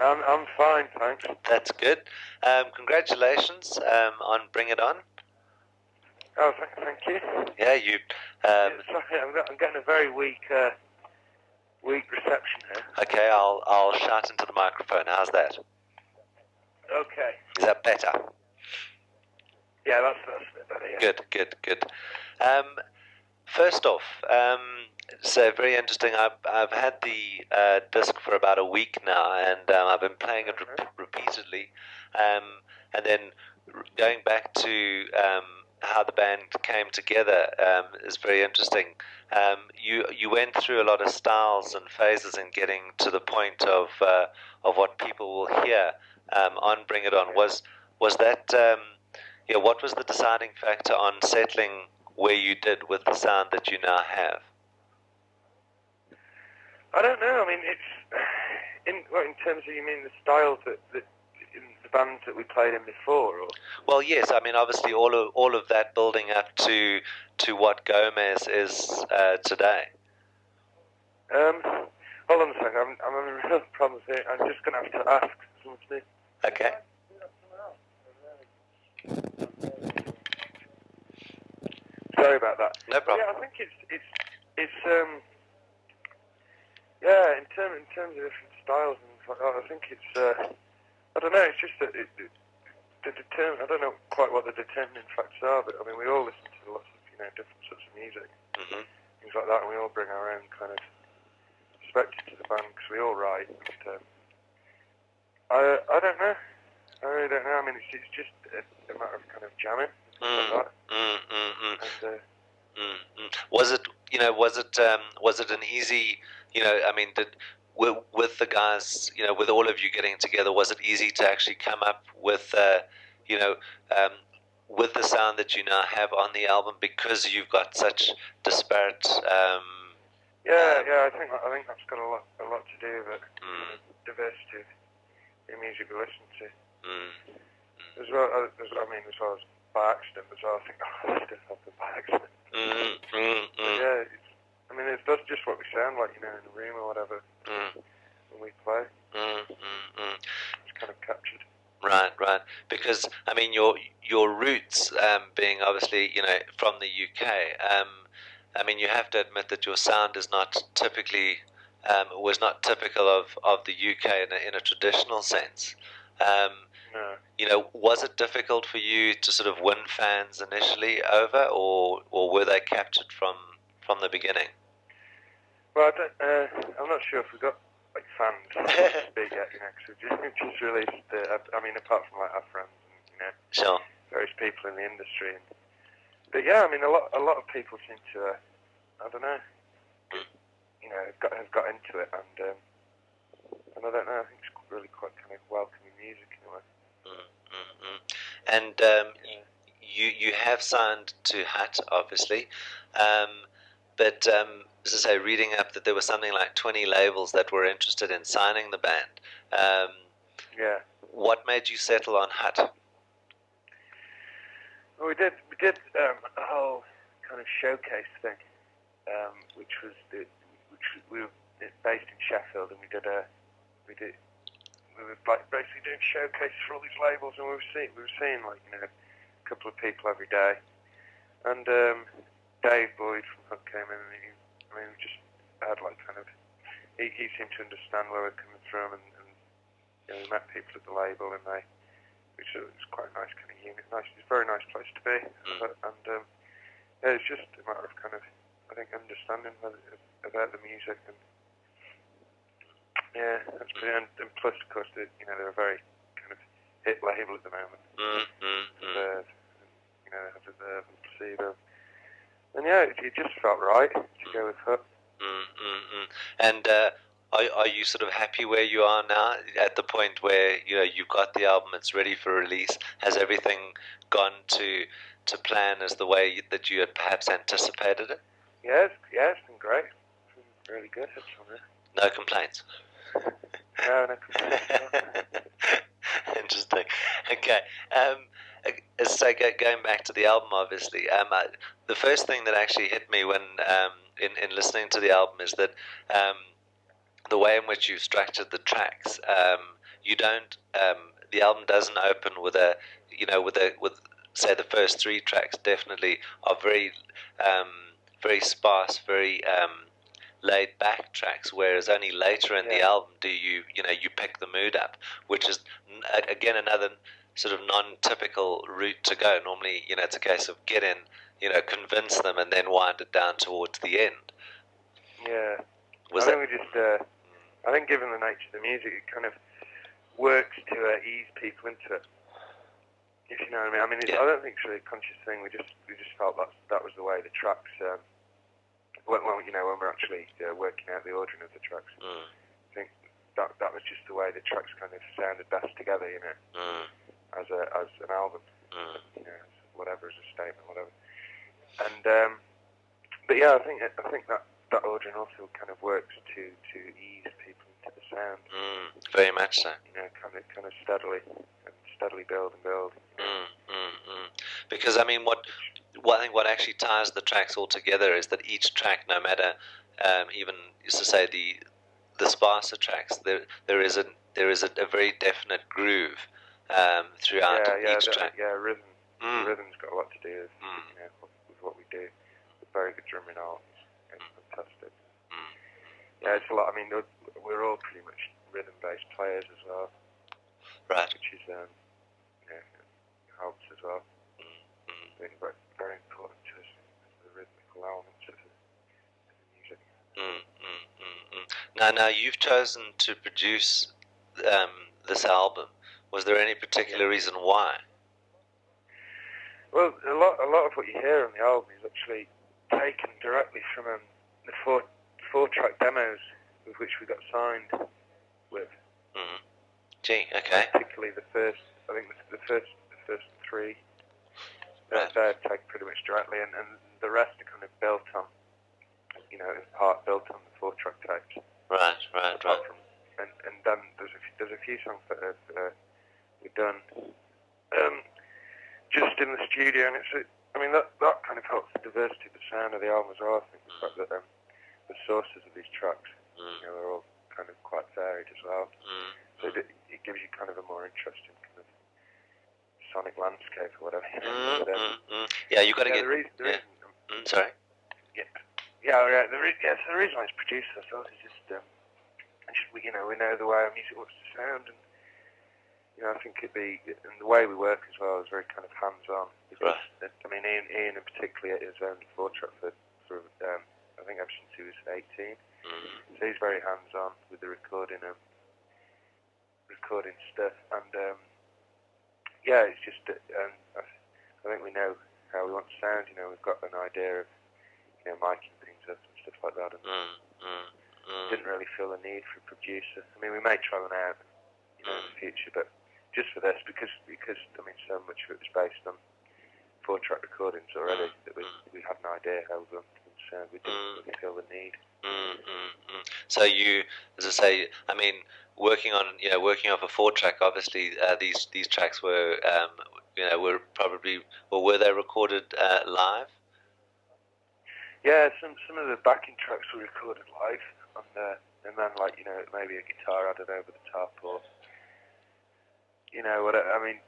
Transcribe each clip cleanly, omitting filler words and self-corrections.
I'm fine, thanks. That's good. Congratulations on Bring It On. Oh, thank you. Yeah, you. Sorry, I'm getting a very weak reception here. Okay, I'll shout into the microphone. How's that? Okay. Is that better? Yeah, that's a bit better. Yeah. Good. First off, so very interesting. I've had the disc for about a week now, and I've been playing it repeatedly, and then going back to how the band came together is very interesting. You went through a lot of styles and phases in getting to the point of what people will hear on Bring It On. Was that what was the deciding factor on settling where you did with the sound that you now have? I don't know. I mean, it's in terms of, you mean the styles that in the bands that we played in before, or? Well, yes. I mean, obviously, all of that building up to what Gomez is today. Hold on a second. I'm having real problems here. I'm just going to have to ask someone to. Okay. Sorry about that. No problem. Yeah, I think it's yeah, in terms of different styles and stuff like that, I think it's I don't know. It's just that I don't know quite what the determining factors are, but I mean, we all listen to lots of different sorts of music, things like that, and we all bring our own kind of perspective to the band because we all write. And, I don't know. I really don't know. I mean, it's just a matter of kind of jamming. Like that. And, was it an easy, I mean, with the guys, with all of you getting together, was it easy to actually come up with, with the sound that you now have on the album because you've got such disparate? I think that's got a lot to do with it. Diversity in music we listen to. As well as by accident as well. I think stuff happened by accident. Yeah, that's just what we sound like, in the room or whatever when we play. It's kind of captured. Right. Because I mean, your roots being obviously from the UK. I mean, you have to admit that your sound is not typically was not typical of the UK in a traditional sense. No. Was it difficult for you to sort of win fans initially over, or were they captured from the beginning? Well, I'm not sure if we got fans big yet, because we just released. Apart from our friends and sure, various people in the industry. But yeah, I mean, a lot of people seem to, I don't know, have got into it, and I don't know. I think it's really quite kind of welcoming music in a way. And you have signed to Hut, obviously, but as I say, reading up that there was something like 20 labels that were interested in signing the band. Yeah. What made you settle on Hut? Well, we did a whole kind of showcase thing, which we were based in Sheffield, and we were basically doing showcases for all these labels, and we were seeing a couple of people every day, and Dave Boyd from Hunt came in, and we just had he seemed to understand where we're coming from, and we met people at the label, and which was quite a nice kind of unit. It's a very nice place to be, and it's just a matter of kind of, I think, understanding about the music, and yeah, that's brilliant. And plus, of course, they're a very kind of hit label at the moment. They have Reserve and Placebo, and yeah, it just felt right to go with her. And are you sort of happy where you are now, at the point where you've got the album, it's ready for release? Has everything gone to plan as the way that you had perhaps anticipated it? Yeah, it's been great. It's been really good. No complaints. No complaints. Interesting. Okay. So going back to the album, obviously, the first thing that actually hit me when in listening to the album is that the way in which you've structured the tracks you don't. The album doesn't open with a, with say the first three tracks definitely are very, very sparse, very laid back tracks. Whereas only later in the album do you pick the mood up, which is again another sort of non-typical route to go. Normally, it's a case of get in, convince them, and then wind it down towards the end. Yeah. I think given the nature of the music, it kind of works to ease people into it. If you know what I mean. I don't think it's really a conscious thing. We just felt that was the way the tracks. When we're actually working out the ordering of the tracks, I think that was just the way the tracks kind of sounded best together. As an album. Whatever, as a statement, whatever. And but yeah, I think that ordering also kind of works to ease people into the sound. Very much so. Kind of steadily build and build. Because I mean, what actually ties the tracks all together is that each track, no matter even used to say the sparser tracks, there is a very definite groove throughout each track. Rhythm. The rhythm's got a lot to do with what we do. Very good drumming art. It's fantastic. Yeah, it's a lot. I mean, we're all pretty much rhythm-based players as well. Right. Which is helps as well. Very, very important to us, the rhythmical elements of the music. Now you've chosen to produce this album. Was there any particular reason why? Well, a lot of what you hear on the album is actually taken directly from the four-track demos with which we got signed with. Gee, okay. Particularly the first three. Right. They're taken pretty much directly, and the rest are kind of built on, in part built on the four-track tapes. Right. And then there's a few songs that we've done just in the studio, and that kind of helps the diversity of the sound of the album as well. I think the fact that the sources of these tracks, are all kind of quite varied as well. So it gives you kind of a more interesting kind of sonic landscape or whatever. Yeah, you got to get. The reason, sorry. The reason why it's produced ourselves is just we know the way our music wants to sound, and I think and the way we work as well is very kind of hands-on. Because, Right. Ian in particular has owned a four-track for I think ever since he was 18. So he's very hands-on with the recording stuff, and it's just I think we know how we want to sound. We've got an idea of miking things up and stuff like that, and didn't really feel the need for a producer. We may try one out, in the future, but just for this, because so much of it was based on four-track recordings already that we had an idea how we wanted to sound. We didn't really feel the need. So you, as I say, working off a four-track, obviously these tracks were were they recorded live? Yeah, some of the backing tracks were recorded live, and then maybe a guitar added over the top, or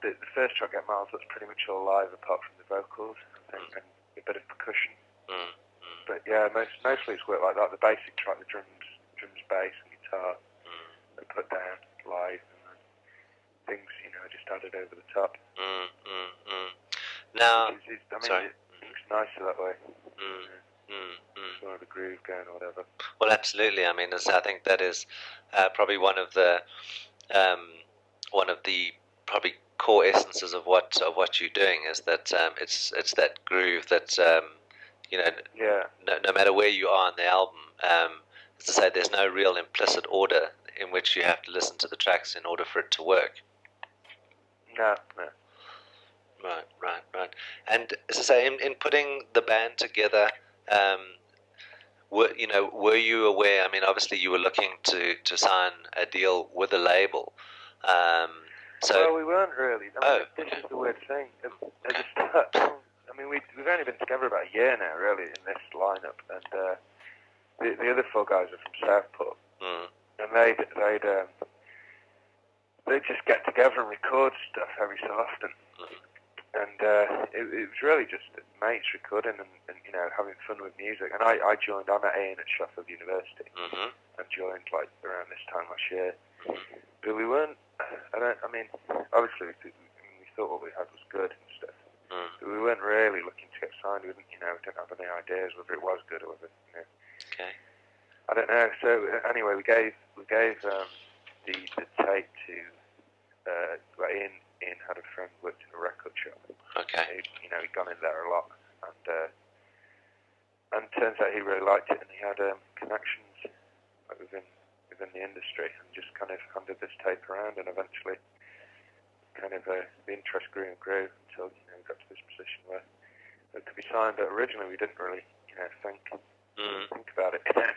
the first track, Get Miles, that's pretty much all live apart from the vocals and a bit of percussion. But yeah, mostly it's worked like that. The basic track, the drums, bass, and guitar, are put down live, and then things just added over the top. Now, it looks nicer that way. Sort of a groove going or whatever. Well, absolutely. I think that is probably one of the probably core essences of what you're doing is that it's that groove that no matter where you are on the album, as I say, there's no real implicit order in which you have to listen to the tracks in order for it to work. No. Right. And as I say, in putting the band together, were you aware? Obviously you were looking to sign a deal with a label. Well, we weren't really. This is the weird thing. At the start, we've only been together about a year now, really, in this lineup, and the other four guys are from Southport, and they just get together and record stuff every so often. And it was really just mates recording and you know, having fun with music. And I joined, I'm at Ian at Sheffield University. I joined like around this time last year. But we weren't, obviously we thought what we had was good and stuff. But we weren't really looking to get signed. We didn't have any ideas whether it was good or whether, you know. Okay. I don't know. So anyway, we gave the tape to Ian had a friend who worked in a record shop. Okay. He'd gone in there a lot, and turns out he really liked it, and he had connections within the industry, and just kind of handed this tape around, and eventually, kind of the interest grew and grew until we got to this position where it could be signed. But originally, we didn't really think about it. Think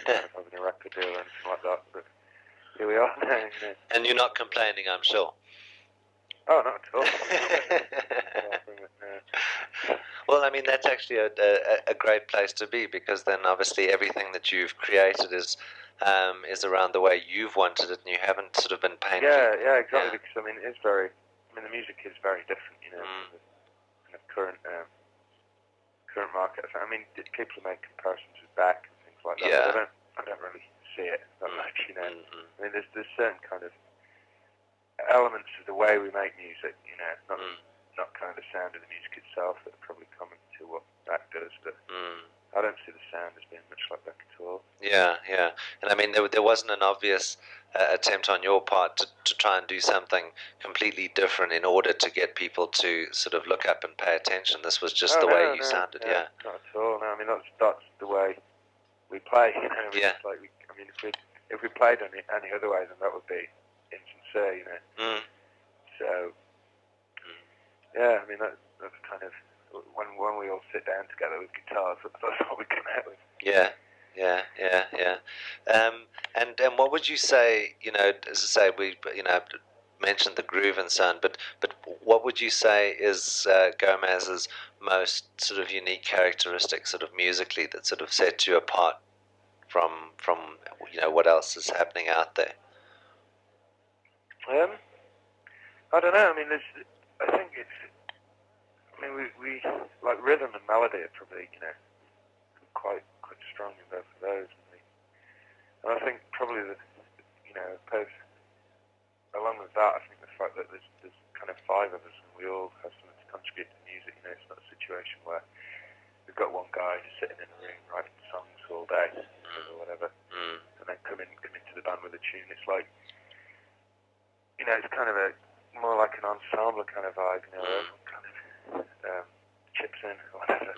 about having a record deal or anything like that. But here we are now. And you're not complaining, I'm sure. Oh, not at all. Well, I mean, that's actually a great place to be, because then obviously everything that you've created is around the way you've wanted it, and you haven't sort of been painful. Yeah, exactly. Yeah. Because the music is very different, from the kind of current market. I mean, people make comparisons with Beck and things like that. Yeah. But I don't really see it that much. I mean, there's certain kind of elements of the way we make music, not kind of the sound of the music itself that are probably common to what Beck does, but I don't see the sound as being much like Beck at all. Yeah. And I mean, there wasn't an obvious attempt on your part to try and do something completely different in order to get people to sort of look up and pay attention. This was just the way you sounded, Not at all. No, I mean, that's the way we play, Yeah. It's like if we played any other way, then that would be insincere, So, yeah, I mean, that's kind of, when we all sit down together with guitars, that's what we come out with. Yeah. And what would you say, as I say, we, mentioned the groove and so on, but what would you say is Gomez's most sort of unique characteristic, sort of musically, that sort of set you apart from what else is happening out there? I don't know. I mean, we like rhythm and melody are probably quite strong in both of those. And I think probably both along with that, I think the fact that there's kind of five of us and we all have something to contribute to music. It's not a situation where we've got one guy just sitting in a room writing songs all day or whatever, and then come into the band with a tune. It's like it's kind of more like an ensemble kind of vibe. Everyone kind of chips in or whatever.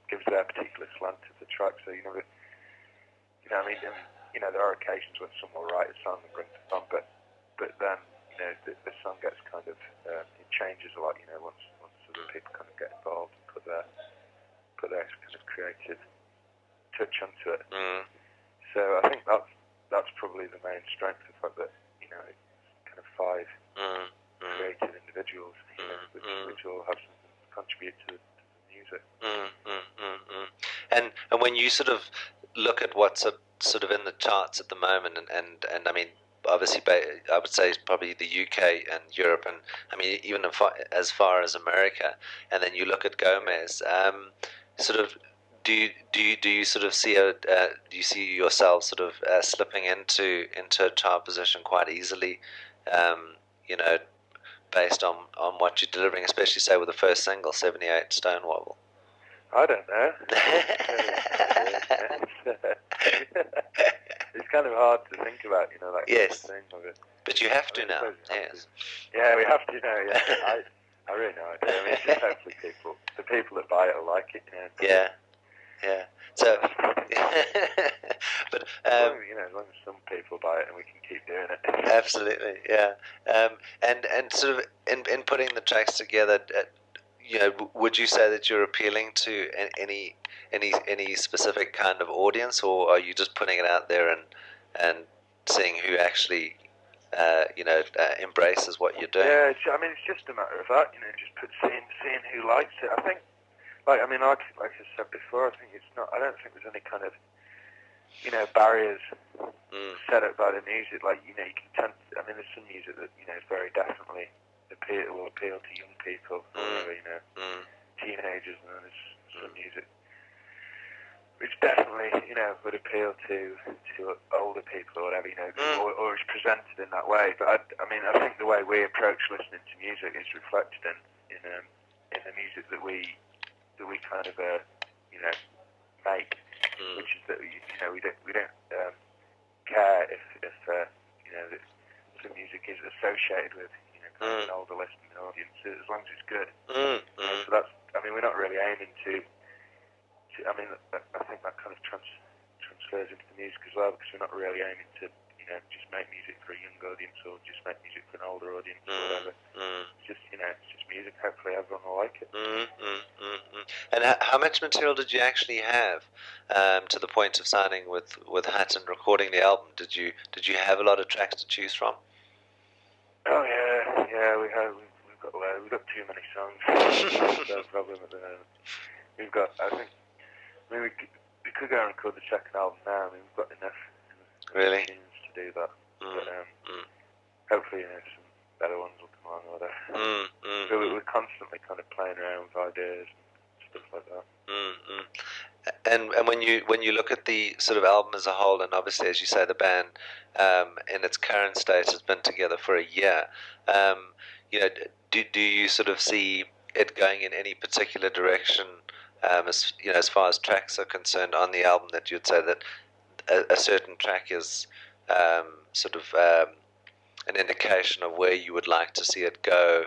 Gives their particular slant to the track. So there are occasions when someone will write a song and bring it on, but then the song gets kind of it changes a lot. Once other people kind of get involved and put their kind of creative touch onto it. So I think that's probably the main strength, the fact that it's kind of five creative individuals, which all have something to contribute to the music. And when you sort of look at what's sort of in the charts at the moment, and I mean, obviously, I would say probably the UK and Europe, and I mean even as far as America, and then you look at Gomez, sort of. Do you sort of see do you see yourself sort of slipping into a chart position quite easily, based on what you're delivering, especially say with the first single, 78 Stone Wobble? I don't know. It's kind of hard to think about, that kind of thing of it. But you have to now. Yes. Yeah, we have to now. Yeah, I really know. I mean, it's just hopefully the people that buy it will like it. Yeah. So, but as long as some people buy it and we can keep doing it. Absolutely, yeah. And sort of in putting the tracks together, would you say that you're appealing to any specific kind of audience, or are you just putting it out there and seeing who actually embraces what you're doing? Yeah, it's just a matter of that. Just seeing who likes it. I think. Like I said before, I don't think there's any kind of, barriers set up by the music. Like, you know, you can tend. I mean, there's some music that, you know, very definitely will appeal to young people, or whatever, you know, teenagers, and then there's some music which definitely, you know, would appeal to older people or whatever, you know, or is presented in that way. But I mean, I think the way we approach listening to music is reflected in the music that we kind of you know, make, which is that, you know, we don't care if you know, that the music is associated with, you know, kind of an older listening audience, as long as it's good. You know, so that's, I mean, we're not really aiming to I mean, I think that kind of transfers into the music as well, because we're not really aiming to, you know, just make music for a young audience or just make music for an older audience or whatever. It's just, you know, it's just music. Hopefully everyone will like it. And how much material did you actually have to the point of signing with Hut and recording the album? Did you have a lot of tracks to choose from? Oh yeah, we've got too many songs. That's no problem at the moment. We've got, I think. I mean, we could go and record the second album now. I mean, we've got enough really tunes to do that. But hopefully, you know, some better ones will come along or whatever. So we're constantly kind of playing around with ideas and stuff like that. And when you look at the sort of album as a whole, and obviously, as you say, the band in its current state has been together for a year. You know, do you sort of see it going in any particular direction? As you know, as far as tracks are concerned on the album, that you'd say that a certain track is sort of an indication of where you would like to see it go,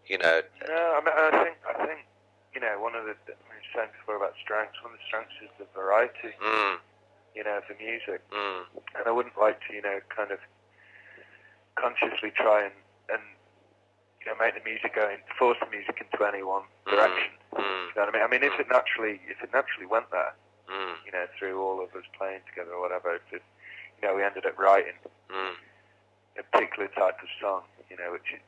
you know? No, I mean, I think, you know, one of the, I mean, saying before about strengths, one of the strengths is the variety, you know, of the music. And I wouldn't like to, you know, kind of consciously try and you know, make the music force the music into any one direction. You know what I mean? I mean, if it naturally went there, you know, through all of us playing together or whatever, if you know, we ended up writing a particular type of song, you know, which is,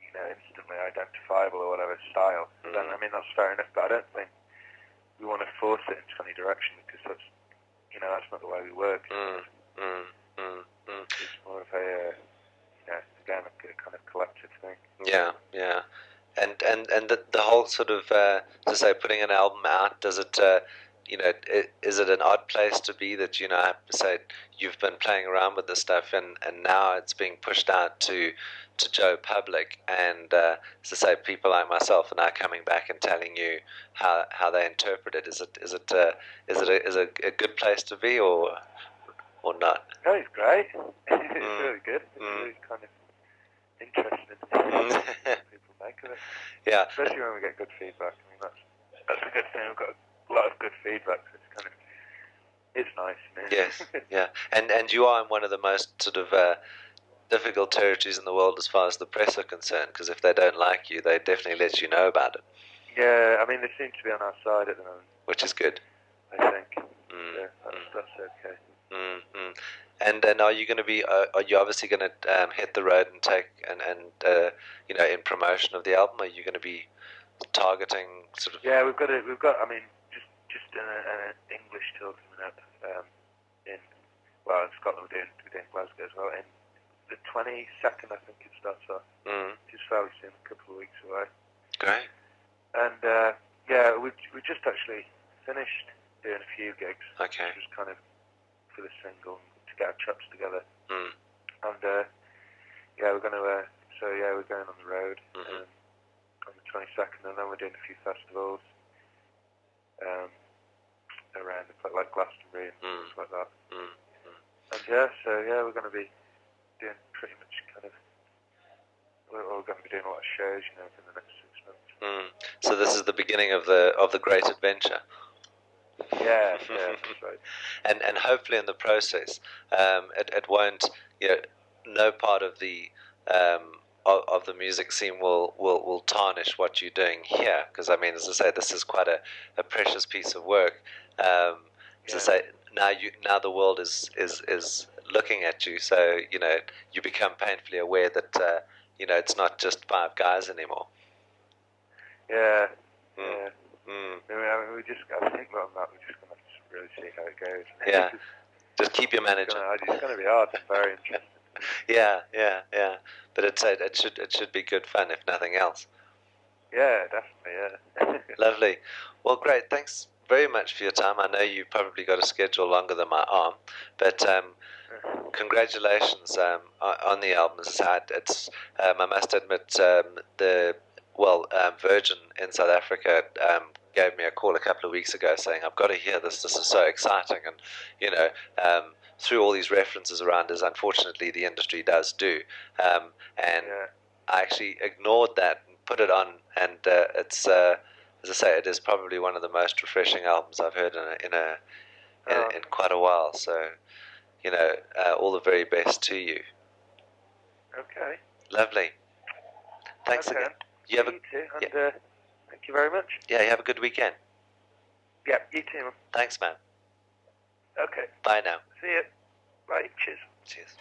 you know, instantly identifiable or whatever style, then, I mean, that's fair enough, but I don't think we want to force it into any direction, because that's, you know, that's not the way we work. It's more of a, you know, again, a kind of collective thing. Yeah. And the whole sort of, to say, putting an album out, does it, you know, is it an odd place to be that, you know, I have to say, you've been playing around with this stuff and now it's being pushed out to Joe public, and to say, people like myself are now coming back and telling you how they interpret it. Is it a good place to be or not? No, it's great. It's really good. It's really kind of interesting people make of it. Yeah, especially when we get good feedback. I mean, that's a good thing. We've got a lot of good feedback. So it's kind of, it's nice. You know? Yes, yeah, and you are in one of the most sort of difficult territories in the world as far as the press are concerned, because if they don't like you, they definitely let you know about it. Yeah, I mean, they seem to be on our side at the moment, which is good. I think. Yeah, that's okay. And then are you going to be? Are you obviously going to hit the road and take and you know, in promotion of the album? Are you going to be targeting sort of? Yeah, we've got. I mean, just an English tour coming up in Scotland. We're doing Glasgow as well. In the 22nd, I think it starts off. Just fairly soon, a couple of weeks away. Great. And yeah, we just actually finished doing a few gigs. Okay. Just kind of for the single, to get our chops together. And yeah, we're going to. So yeah, we're going on the road on the 22nd, and then we're doing a few festivals around like Glastonbury and stuff like that. And yeah, so yeah, we're going to be doing pretty much kind of. We're going to be doing a lot of shows, you know, in the next 6 months. So this is the beginning of the great adventure. Yeah, that's right. And hopefully in the process, it won't, you know, no part of the music scene will tarnish what you're doing here, because I mean, as I say, this is quite a precious piece of work. As I say, now the world is looking at you, so you know, you become painfully aware that you know, it's not just five guys anymore. Yeah. I mean, I think on that we're just going to really see how it goes. Yeah. Just keep your manager. It's going to be hard. I'm very interested. Yeah. But it should be good fun, if nothing else. Yeah, definitely. Yeah. Lovely. Well, great. Thanks very much for your time. I know you've probably got a schedule longer than my arm, but congratulations on the album. It's I must admit Virgin in South Africa gave me a call a couple of weeks ago saying I've got to hear this. This is so exciting, and you know. Through all these references around, as unfortunately the industry does do, and I actually ignored that and put it on, and it's as I say, it is probably one of the most refreshing albums I've heard in quite a while. So, all the very best to you. Okay. Lovely. Thanks again. You too, and thank you very much. Yeah, you have a good weekend. Yeah, you too. Thanks, man. Okay. Bye now. See you. Bye. Cheers. Cheers.